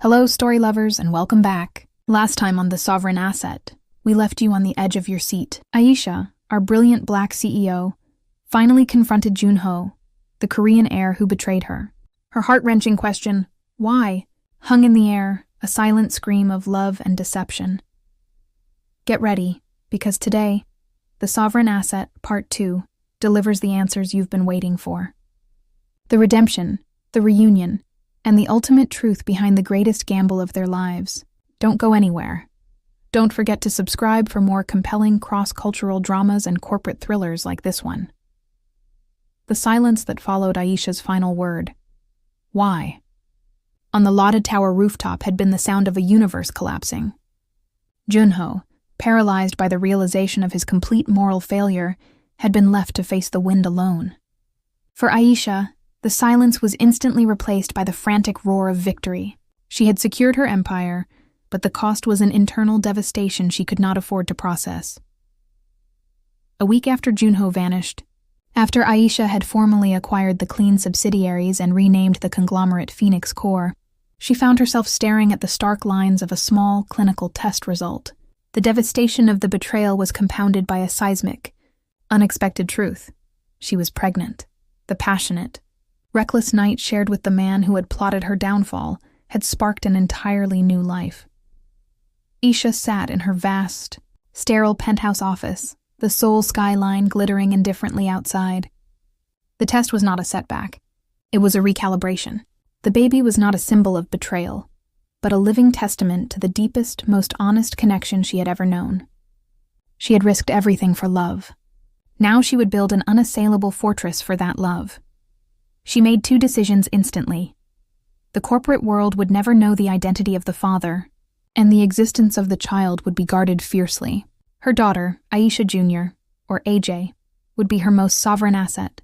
Hello, story lovers, and welcome back. Last time on The Sovereign Asset, we left you on the edge of your seat. Aisha, our brilliant black CEO, finally confronted Jun-Ho, the Korean heir who betrayed her. Her heart-wrenching question, why, hung in the air, a silent scream of love and deception. Get ready, because today, The Sovereign Asset, Part 2, delivers the answers you've been waiting for. The redemption, the reunion, and the ultimate truth behind the greatest gamble of their lives. Don't go anywhere. Don't forget to subscribe for more compelling cross-cultural dramas and corporate thrillers like this one. The silence that followed Aisha's final word. Why? On the lauded tower rooftop had been the sound of a universe collapsing. Jun-Ho, paralyzed by the realization of his complete moral failure, had been left to face the wind alone. For Aisha, the silence was instantly replaced by the frantic roar of victory. She had secured her empire, but the cost was an internal devastation she could not afford to process. A week after Jun-Ho vanished, after Aisha had formally acquired the clean subsidiaries and renamed the conglomerate Phoenix Core, she found herself staring at the stark lines of a small clinical test result. The devastation of the betrayal was compounded by a seismic, unexpected truth. She was pregnant. The passionate, reckless night shared with the man who had plotted her downfall had sparked an entirely new life. Aisha sat in her vast, sterile penthouse office, the Seoul skyline glittering indifferently outside. The test was not a setback. It was a recalibration. The baby was not a symbol of betrayal, but a living testament to the deepest, most honest connection she had ever known. She had risked everything for love. Now she would build an unassailable fortress for that love. She made two decisions instantly. The corporate world would never know the identity of the father, and the existence of the child would be guarded fiercely. Her daughter, Aisha Jr., or AJ, would be her most sovereign asset.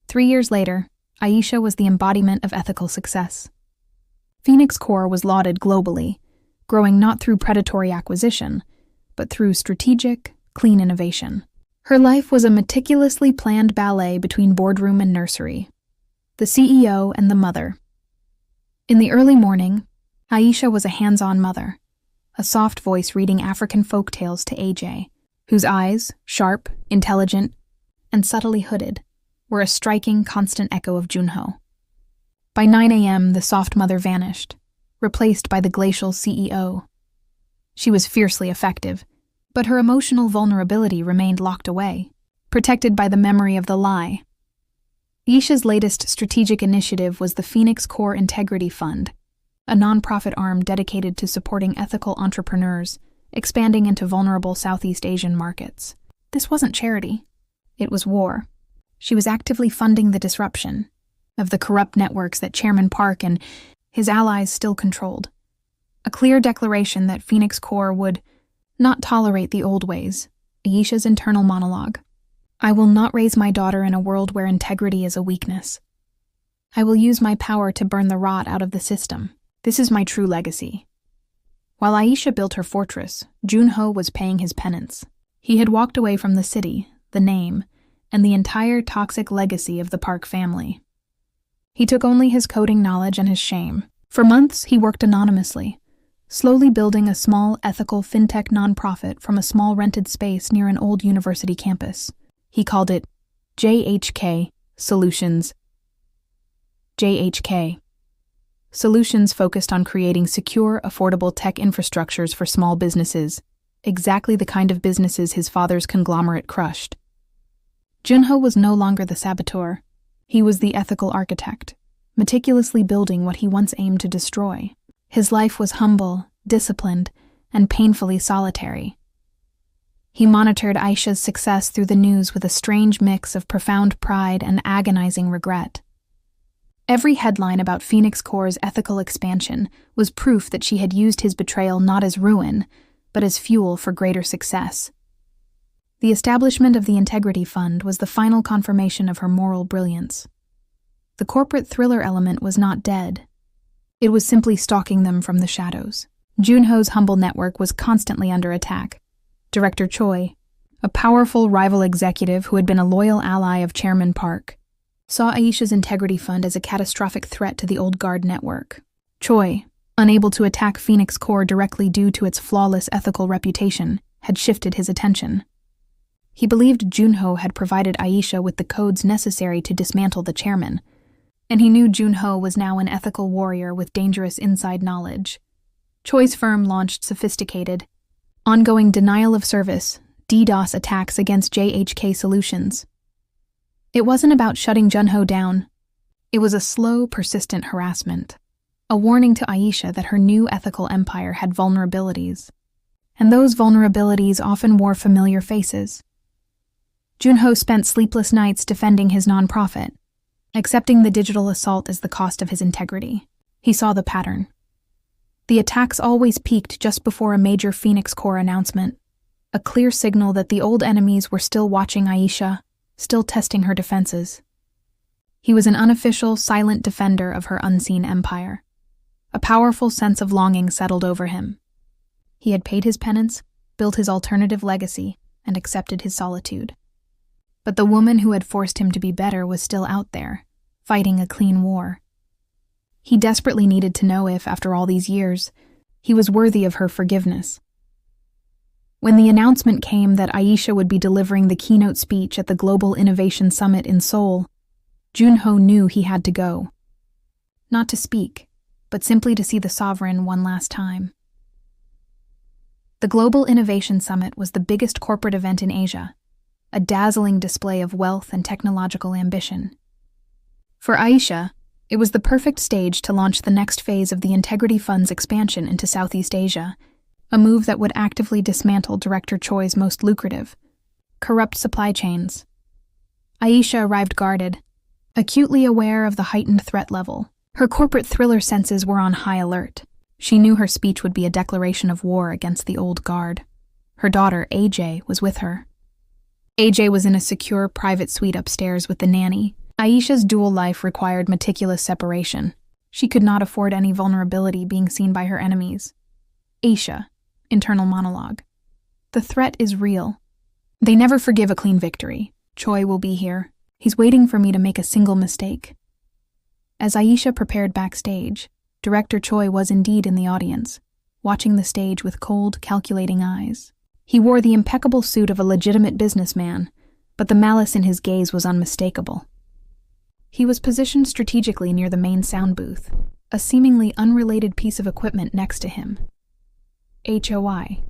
3 years later, Aisha was the embodiment of ethical success. Phoenix Core was lauded globally, growing not through predatory acquisition, but through strategic, clean innovation. Her life was a meticulously planned ballet between boardroom and nursery, the CEO and the mother. In the early morning, Aisha was a hands-on mother, a soft voice reading African folk tales to AJ, whose eyes, sharp, intelligent, and subtly hooded, were a striking, constant echo of Jun-Ho. By 9 a.m., the soft mother vanished, replaced by the glacial CEO. She was fiercely effective, but her emotional vulnerability remained locked away, protected by the memory of the lie. Aisha's latest strategic initiative was the Phoenix Core Integrity Fund, a nonprofit arm dedicated to supporting ethical entrepreneurs, expanding into vulnerable Southeast Asian markets. This wasn't charity. It was war. She was actively funding the disruption of the corrupt networks that Chairman Park and his allies still controlled. A clear declaration that Phoenix Core would not tolerate the old ways. Aisha's internal monologue. I will not raise my daughter in a world where integrity is a weakness. I will use my power to burn the rot out of the system. This is my true legacy. While Aisha built her fortress, Jun-Ho was paying his penance. He had walked away from the city, the name, and the entire toxic legacy of the Park family. He took only his coding knowledge and his shame. For months, he worked anonymously, slowly building a small, ethical FinTech nonprofit from a small rented space near an old university campus. He called it JHK Solutions. JHK. Solutions focused on creating secure, affordable tech infrastructures for small businesses, exactly the kind of businesses his father's conglomerate crushed. Jun-Ho was no longer the saboteur. He was the ethical architect, meticulously building what he once aimed to destroy. His life was humble, disciplined, and painfully solitary. He monitored Aisha's success through the news with a strange mix of profound pride and agonizing regret. Every headline about Phoenix Core's ethical expansion was proof that she had used his betrayal not as ruin, but as fuel for greater success. The establishment of the Integrity Fund was the final confirmation of her moral brilliance. The corporate thriller element was not dead. It was simply stalking them from the shadows. Jun-Ho's humble network was constantly under attack. Director Choi, a powerful rival executive who had been a loyal ally of Chairman Park, saw Aisha's Integrity Fund as a catastrophic threat to the old guard network. Choi, unable to attack Phoenix Core directly due to its flawless ethical reputation, had shifted his attention. He believed Jun-Ho had provided Aisha with the codes necessary to dismantle the chairman, and he knew Jun-Ho was now an ethical warrior with dangerous inside knowledge. Choi's firm launched sophisticated, ongoing denial of service, DDoS attacks against JHK Solutions. It wasn't about shutting Jun-Ho down. It was a slow, persistent harassment, a warning to Aisha that her new ethical empire had vulnerabilities, and those vulnerabilities often wore familiar faces. Jun-Ho spent sleepless nights defending his nonprofit, accepting the digital assault as the cost of his integrity. He saw the pattern. The attacks always peaked just before a major Phoenix Core announcement, a clear signal that the old enemies were still watching Aisha, still testing her defenses. He was an unofficial, silent defender of her unseen empire. A powerful sense of longing settled over him. He had paid his penance, built his alternative legacy, and accepted his solitude. But the woman who had forced him to be better was still out there, fighting a clean war. He desperately needed to know if, after all these years, he was worthy of her forgiveness. When the announcement came that Aisha would be delivering the keynote speech at the Global Innovation Summit in Seoul, Jun-Ho knew he had to go. Not to speak, but simply to see the sovereign one last time. The Global Innovation Summit was the biggest corporate event in Asia, a dazzling display of wealth and technological ambition. For Aisha, it was the perfect stage to launch the next phase of the Integrity Fund's expansion into Southeast Asia, a move that would actively dismantle Director Choi's most lucrative, corrupt supply chains. Aisha arrived guarded, acutely aware of the heightened threat level. Her corporate thriller senses were on high alert. She knew her speech would be a declaration of war against the old guard. Her daughter, AJ, was with her. AJ was in a secure private suite upstairs with the nanny. Aisha's dual life required meticulous separation. She could not afford any vulnerability being seen by her enemies. Aisha, internal monologue. The threat is real. They never forgive a clean victory. Choi will be here. He's waiting for me to make a single mistake. As Aisha prepared backstage, Director Choi was indeed in the audience, watching the stage with cold, calculating eyes. He wore the impeccable suit of a legitimate businessman, but the malice in his gaze was unmistakable. He was positioned strategically near the main sound booth, a seemingly unrelated piece of equipment next to him. HOI,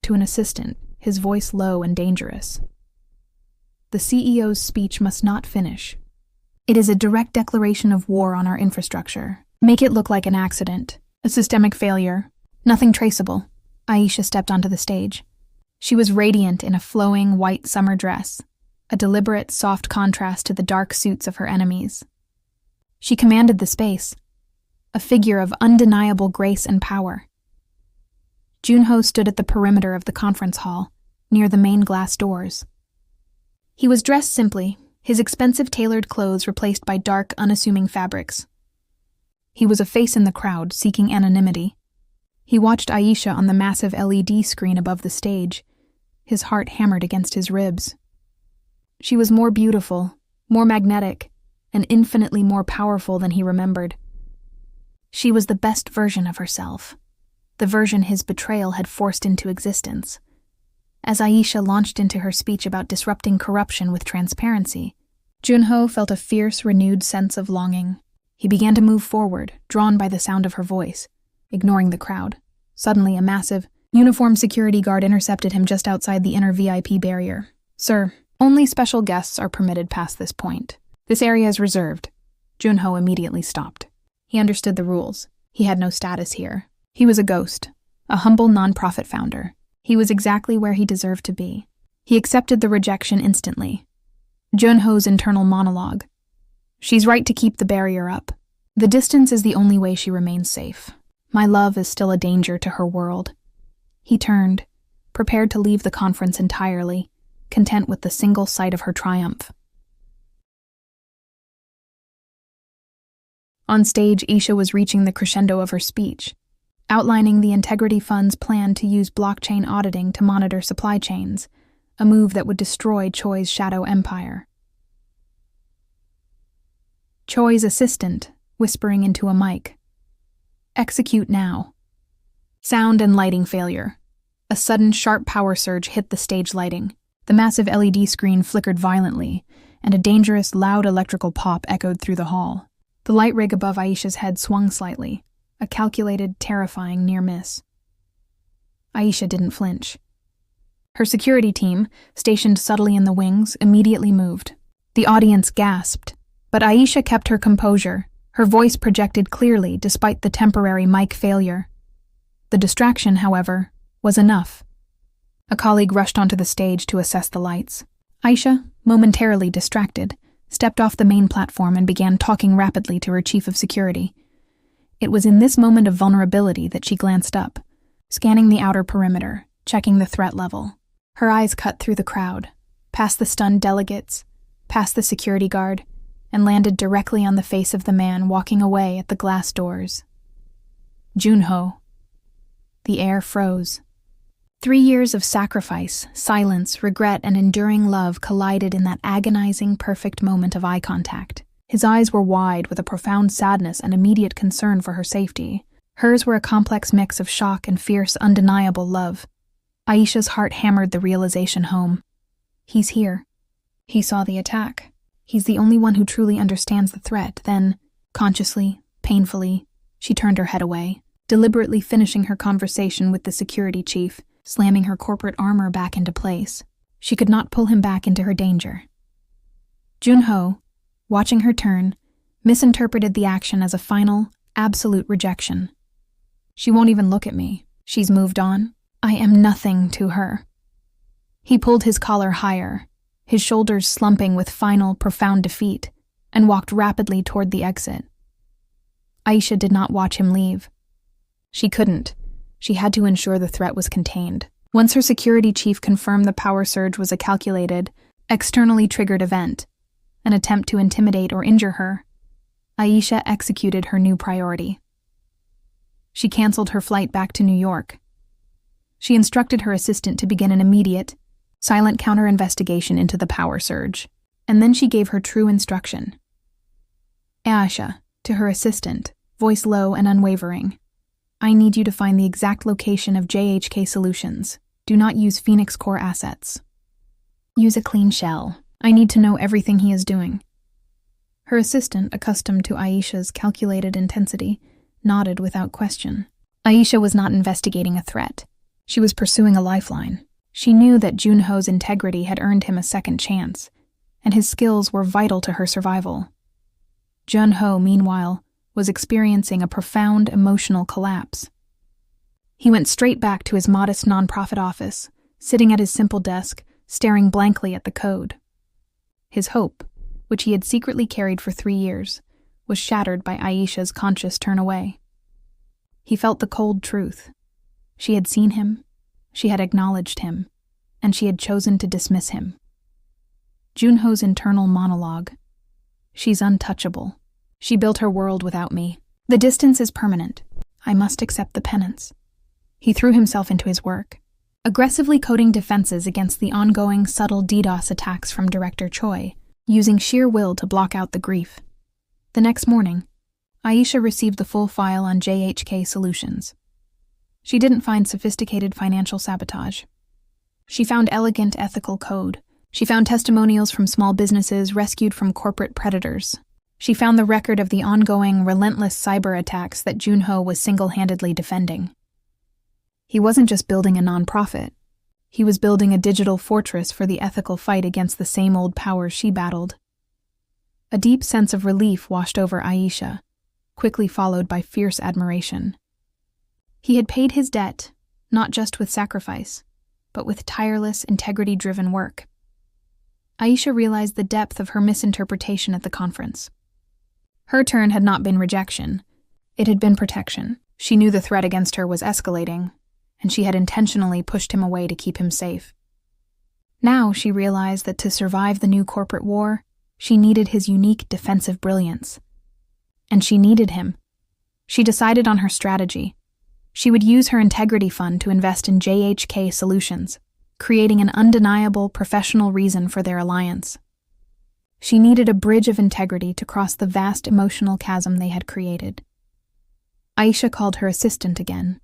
to an assistant, his voice low and dangerous. The CEO's speech must not finish. It is a direct declaration of war on our infrastructure. Make it look like an accident, a systemic failure, nothing traceable. Aisha stepped onto the stage. She was radiant in a flowing white summer dress, a deliberate, soft contrast to the dark suits of her enemies. She commanded the space, a figure of undeniable grace and power. Jun-Ho stood at the perimeter of the conference hall, near the main glass doors. He was dressed simply, his expensive tailored clothes replaced by dark, unassuming fabrics. He was a face in the crowd, seeking anonymity. He watched Aisha on the massive LED screen above the stage, his heart hammered against his ribs. She was more beautiful, more magnetic, and infinitely more powerful than he remembered. She was the best version of herself, the version his betrayal had forced into existence. As Aisha launched into her speech about disrupting corruption with transparency, Jun-Ho felt a fierce, renewed sense of longing. He began to move forward, drawn by the sound of her voice, ignoring the crowd. Suddenly, a massive, uniformed security guard intercepted him just outside the inner VIP barrier. "Sir, only special guests are permitted past this point. This area is reserved." Jun-Ho immediately stopped. He understood the rules. He had no status here. He was a ghost, a humble non-profit founder. He was exactly where he deserved to be. He accepted the rejection instantly. Jun-Ho's internal monologue. "She's right to keep the barrier up. The distance is the only way she remains safe. My love is still a danger to her world." He turned, prepared to leave the conference entirely, content with the single sight of her triumph. On stage, Aisha was reaching the crescendo of her speech, outlining the Integrity Fund's plan to use blockchain auditing to monitor supply chains, a move that would destroy Choi's shadow empire. Choi's assistant, whispering into a mic. Execute now. Sound and lighting failure. A sudden, sharp power surge hit the stage lighting. The massive LED screen flickered violently, and a dangerous, loud electrical pop echoed through the hall. The light rig above Aisha's head swung slightly, a calculated, terrifying near miss. Aisha didn't flinch. Her security team, stationed subtly in the wings, immediately moved. The audience gasped, but Aisha kept her composure. Her voice projected clearly despite the temporary mic failure. The distraction, however, was enough. A colleague rushed onto the stage to assess the lights. Aisha, momentarily distracted, stepped off the main platform and began talking rapidly to her chief of security. It was in this moment of vulnerability that she glanced up, scanning the outer perimeter, checking the threat level. Her eyes cut through the crowd, past the stunned delegates, past the security guard, and landed directly on the face of the man walking away at the glass doors. Jun-Ho. The air froze. 3 years of sacrifice, silence, regret, and enduring love collided in that agonizing, perfect moment of eye contact. His eyes were wide with a profound sadness and immediate concern for her safety. Hers were a complex mix of shock and fierce, undeniable love. Aisha's heart hammered the realization home. He's here. He saw the attack. He's the only one who truly understands the threat. Then, consciously, painfully, she turned her head away, deliberately finishing her conversation with the security chief, slamming her corporate armor back into place. She could not pull him back into her danger. Jun-Ho, watching her turn, misinterpreted the action as a final, absolute rejection. She won't even look at me. She's moved on. I am nothing to her. He pulled his collar higher, his shoulders slumping with final, profound defeat, and walked rapidly toward the exit. Aisha did not watch him leave. She couldn't. She had to ensure the threat was contained. Once her security chief confirmed the power surge was a calculated, externally triggered event, an attempt to intimidate or injure her, Aisha executed her new priority. She canceled her flight back to New York. She instructed her assistant to begin an immediate, silent counter-investigation into the power surge, and then she gave her true instruction. Aisha, to her assistant, voice low and unwavering, I need you to find the exact location of JHK Solutions. Do not use Phoenix Core assets. Use a clean shell. I need to know everything he is doing. Her assistant, accustomed to Aisha's calculated intensity, nodded without question. Aisha was not investigating a threat. She was pursuing a lifeline. She knew that Jun-Ho's integrity had earned him a second chance, and his skills were vital to her survival. Jun-Ho, meanwhile, was experiencing a profound emotional collapse. He went straight back to his modest nonprofit office, sitting at his simple desk, staring blankly at the code. His hope, which he had secretly carried for 3 years, was shattered by Aisha's conscious turn away. He felt the cold truth. She had seen him, she had acknowledged him, and she had chosen to dismiss him. Jun-Ho's internal monologue. She's untouchable. She built her world without me. The distance is permanent. I must accept the penance. He threw himself into his work, aggressively coding defenses against the ongoing subtle DDoS attacks from Director Choi, using sheer will to block out the grief. The next morning, Aisha received the full file on JHK Solutions. She didn't find sophisticated financial sabotage. She found elegant ethical code. She found testimonials from small businesses rescued from corporate predators. She found the record of the ongoing, relentless cyber attacks that Jun-Ho was single-handedly defending. He wasn't just building a nonprofit. He was building a digital fortress for the ethical fight against the same old powers she battled. A deep sense of relief washed over Aisha, quickly followed by fierce admiration. He had paid his debt, not just with sacrifice, but with tireless, integrity-driven work. Aisha realized the depth of her misinterpretation at the conference. Her turn had not been rejection. It had been protection. She knew the threat against her was escalating, and she had intentionally pushed him away to keep him safe. Now she realized that to survive the new corporate war, she needed his unique defensive brilliance. And she needed him. She decided on her strategy. She would use her integrity fund to invest in JHK Solutions, creating an undeniable professional reason for their alliance. She needed a bridge of integrity to cross the vast emotional chasm they had created. Aisha called her assistant again.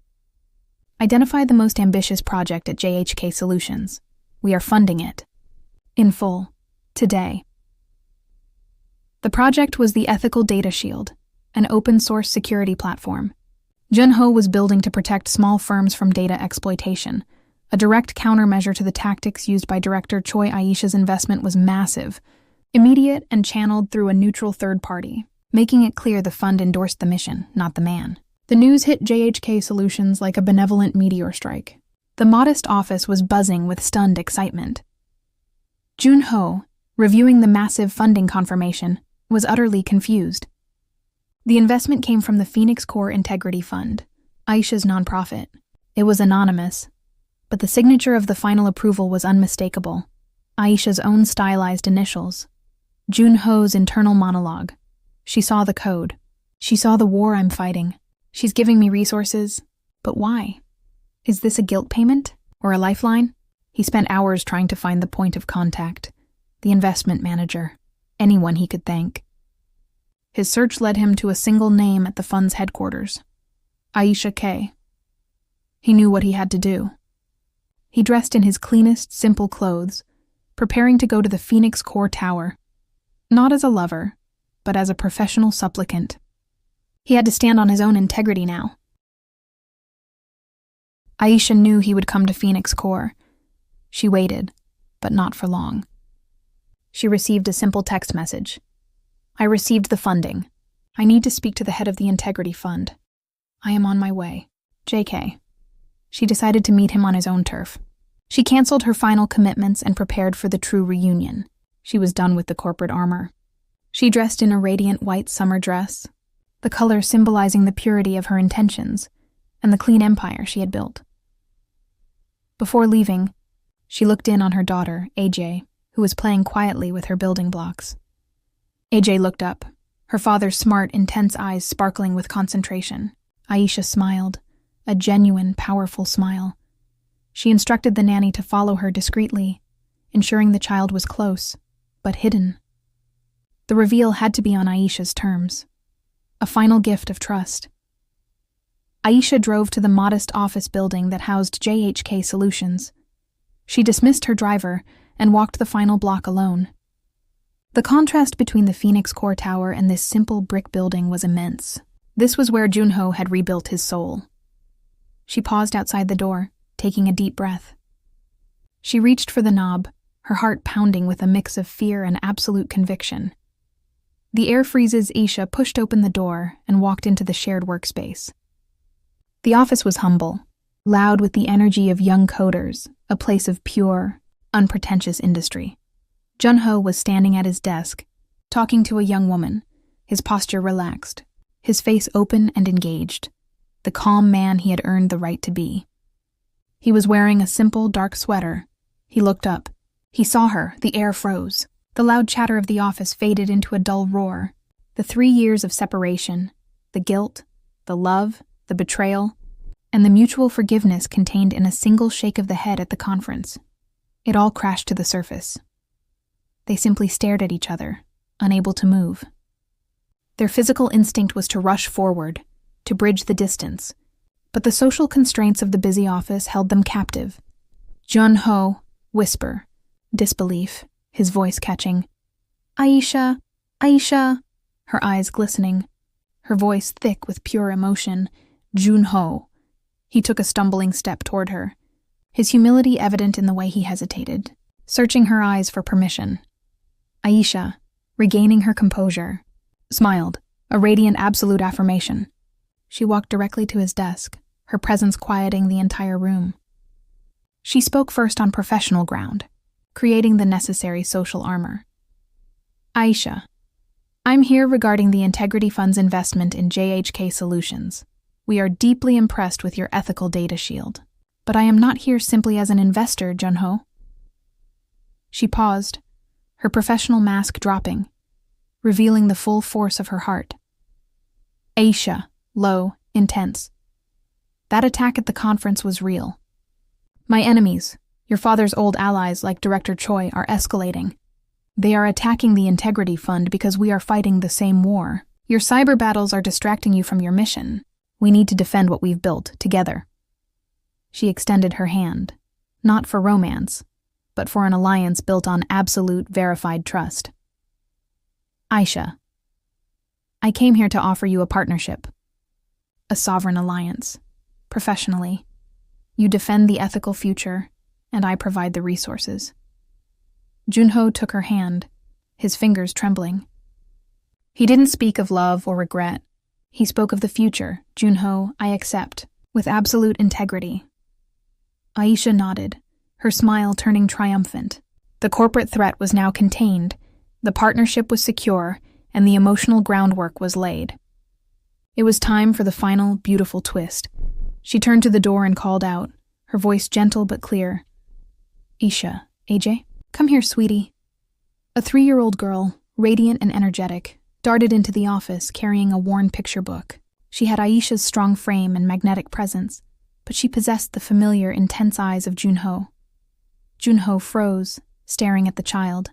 Identify the most ambitious project at JHK Solutions. We are funding it. In full. Today. The project was the Ethical Data Shield, an open-source security platform. Jun-Ho was building to protect small firms from data exploitation. A direct countermeasure to the tactics used by Director Choi. Aisha's investment was massive, immediate and channeled through a neutral third party, making it clear the fund endorsed the mission, not the man. The news hit JHK Solutions like a benevolent meteor strike. The modest office was buzzing with stunned excitement. Jun-Ho, reviewing the massive funding confirmation, was utterly confused. The investment came from the Phoenix Core Integrity Fund, Aisha's nonprofit. It was anonymous, but the signature of the final approval was unmistakable. Aisha's own stylized initials. Jun-Ho's internal monologue. She saw the code. She saw the war I'm fighting. She's giving me resources. But why? Is this a guilt payment? Or a lifeline? He spent hours trying to find the point of contact. The investment manager. Anyone he could thank. His search led him to a single name at the fund's headquarters. Aisha K. He knew what he had to do. He dressed in his cleanest, simple clothes, preparing to go to the Phoenix Core Tower. Not as a lover, but as a professional supplicant. He had to stand on his own integrity now. Aisha knew he would come to Phoenix Core. She waited, but not for long. She received a simple text message. I received the funding. I need to speak to the head of the Integrity Fund. I am on my way. JK. She decided to meet him on his own turf. She canceled her final commitments and prepared for the true reunion. She was done with the corporate armor. She dressed in a radiant white summer dress, the color symbolizing the purity of her intentions and the clean empire she had built. Before leaving, she looked in on her daughter, AJ, who was playing quietly with her building blocks. AJ looked up, her father's smart, intense eyes sparkling with concentration. Aisha smiled, a genuine, powerful smile. She instructed the nanny to follow her discreetly, ensuring the child was close, but hidden. The reveal had to be on Aisha's terms. A final gift of trust. Aisha drove to the modest office building that housed JHK Solutions. She dismissed her driver and walked the final block alone. The contrast between the Phoenix Core Tower and this simple brick building was immense. This was where Jun-Ho had rebuilt his soul. She paused outside the door, taking a deep breath. She reached for the knob, her heart pounding with a mix of fear and absolute conviction. The air freezes Aisha pushed open the door and walked into the shared workspace. The office was humble, loud with the energy of young coders, a place of pure, unpretentious industry. Jun-Ho was standing at his desk, talking to a young woman, his posture relaxed, his face open and engaged, the calm man he had earned the right to be. He was wearing a simple, dark sweater. He looked up. He saw her. The air froze. The loud chatter of the office faded into a dull roar. The 3 years of separation, the guilt, the love, the betrayal, and the mutual forgiveness contained in a single shake of the head at the conference. It all crashed to the surface. They simply stared at each other, unable to move. Their physical instinct was to rush forward, to bridge the distance, but the social constraints of the busy office held them captive. Jun-Ho, whisper, disbelief, his voice catching. Aisha, Aisha, her eyes glistening, her voice thick with pure emotion. Jun-Ho. He took a stumbling step toward her, his humility evident in the way he hesitated, searching her eyes for permission. Aisha, regaining her composure, smiled, a radiant absolute affirmation. She walked directly to his desk, her presence quieting the entire room. She spoke first on professional ground, creating the necessary social armor. Aisha, I'm here regarding the Integrity Fund's investment in JHK Solutions. We are deeply impressed with your ethical data shield, but I am not here simply as an investor, Jun-Ho. She paused, her professional mask dropping, revealing the full force of her heart. Aisha, low, intense. That attack at the conference was real. My enemies, your father's old allies like Director Choi, are escalating. They are attacking the Integrity Fund because we are fighting the same war. Your cyber battles are distracting you from your mission. We need to defend what we've built, together. She extended her hand, not for romance, but for an alliance built on absolute, verified trust. Aisha, I came here to offer you a partnership. A sovereign alliance. Professionally. You defend the ethical future, and I provide the resources. Jun-Ho took her hand, his fingers trembling. He didn't speak of love or regret. He spoke of the future. Jun-Ho, I accept, with absolute integrity. Aisha nodded, her smile turning triumphant. The corporate threat was now contained, the partnership was secure, and the emotional groundwork was laid. It was time for the final, beautiful twist. She turned to the door and called out, her voice gentle but clear. Aisha, AJ, come here, sweetie. A 3-year-old girl, radiant and energetic, darted into the office carrying a worn picture book. She had Aisha's strong frame and magnetic presence, but she possessed the familiar, intense eyes of Jun-Ho. Jun-Ho froze, staring at the child.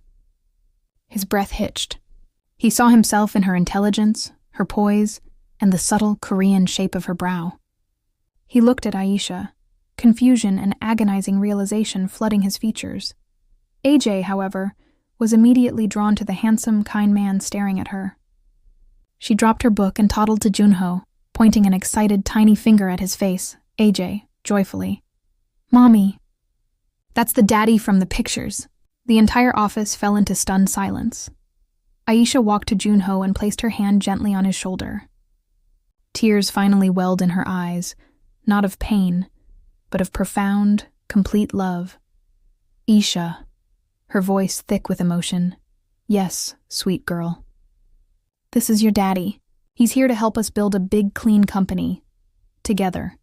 His breath hitched. He saw himself in her intelligence, her poise, and the subtle Korean shape of her brow. He looked at Aisha, confusion and agonizing realization flooding his features. AJ, however, was immediately drawn to the handsome, kind man staring at her. She dropped her book and toddled to Jun-Ho, pointing an excited, tiny finger at his face. AJ, joyfully. Mommy. That's the daddy from the pictures. The entire office fell into stunned silence. Aisha walked to Jun-Ho and placed her hand gently on his shoulder. Tears finally welled in her eyes, not of pain, but of profound, complete love. Aisha, her voice thick with emotion. Yes, sweet girl. This is your daddy. He's here to help us build a big, clean company. Together.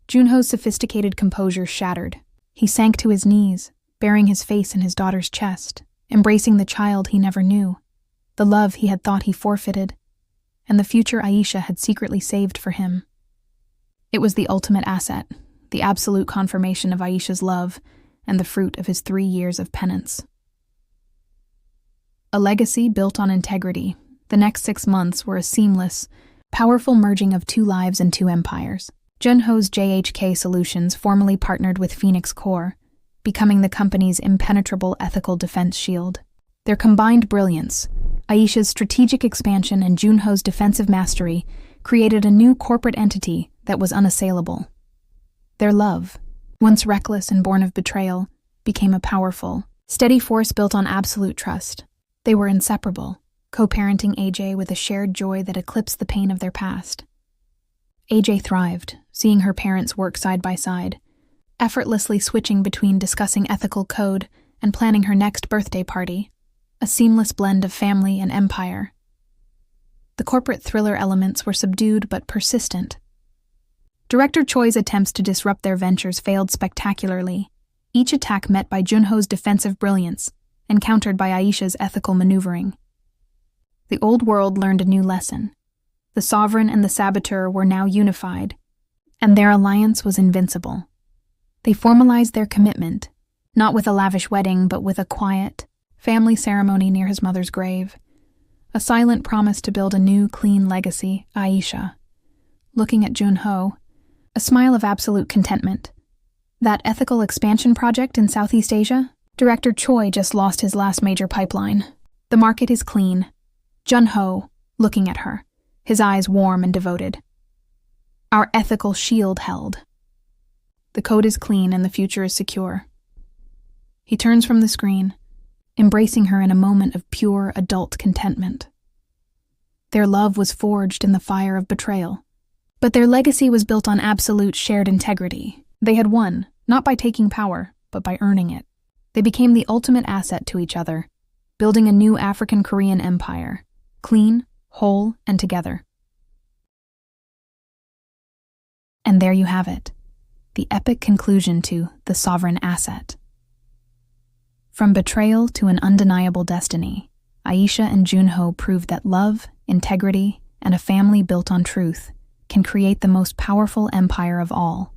Jun-Ho's sophisticated composure shattered. He sank to his knees, burying his face in his daughter's chest, embracing the child he never knew, the love he had thought he forfeited, and the future Aisha had secretly saved for him. It was the ultimate asset, the absolute confirmation of Aisha's love, and the fruit of his 3 years of penance. A legacy built on integrity, the next 6 months were a seamless, powerful merging of 2 lives and 2 empires. Jun-Ho's JHK Solutions formally partnered with Phoenix Core, becoming the company's impenetrable ethical defense shield. Their combined brilliance, Aisha's strategic expansion and Jun-Ho's defensive mastery, created a new corporate entity that was unassailable. Their love, once reckless and born of betrayal, became a powerful, steady force built on absolute trust. They were inseparable, co-parenting AJ with a shared joy that eclipsed the pain of their past. AJ thrived, seeing her parents work side by side, effortlessly switching between discussing ethical code and planning her next birthday party, a seamless blend of family and empire. The corporate thriller elements were subdued but persistent. Director Choi's attempts to disrupt their ventures failed spectacularly, each attack met by Jun-Ho's defensive brilliance and countered by Aisha's ethical maneuvering. The old world learned a new lesson. The sovereign and the saboteur were now unified, and their alliance was invincible. They formalized their commitment, not with a lavish wedding, but with a quiet, family ceremony near his mother's grave. A silent promise to build a new, clean legacy. Aisha, looking at Jun-Ho, a smile of absolute contentment. That ethical expansion project in Southeast Asia? Director Choi just lost his last major pipeline. The market is clean. Jun-Ho, looking at her, his eyes warm and devoted. Our ethical shield held. The code is clean and the future is secure. He turns from the screen, embracing her in a moment of pure adult contentment. Their love was forged in the fire of betrayal, but their legacy was built on absolute shared integrity. They had won, not by taking power, but by earning it. They became the ultimate asset to each other, building a new African-Korean empire, clean, whole, and together. And there you have it, the epic conclusion to The Sovereign Asset. From betrayal to an undeniable destiny, Aisha and Jun-Ho proved that love, integrity, and a family built on truth can create the most powerful empire of all.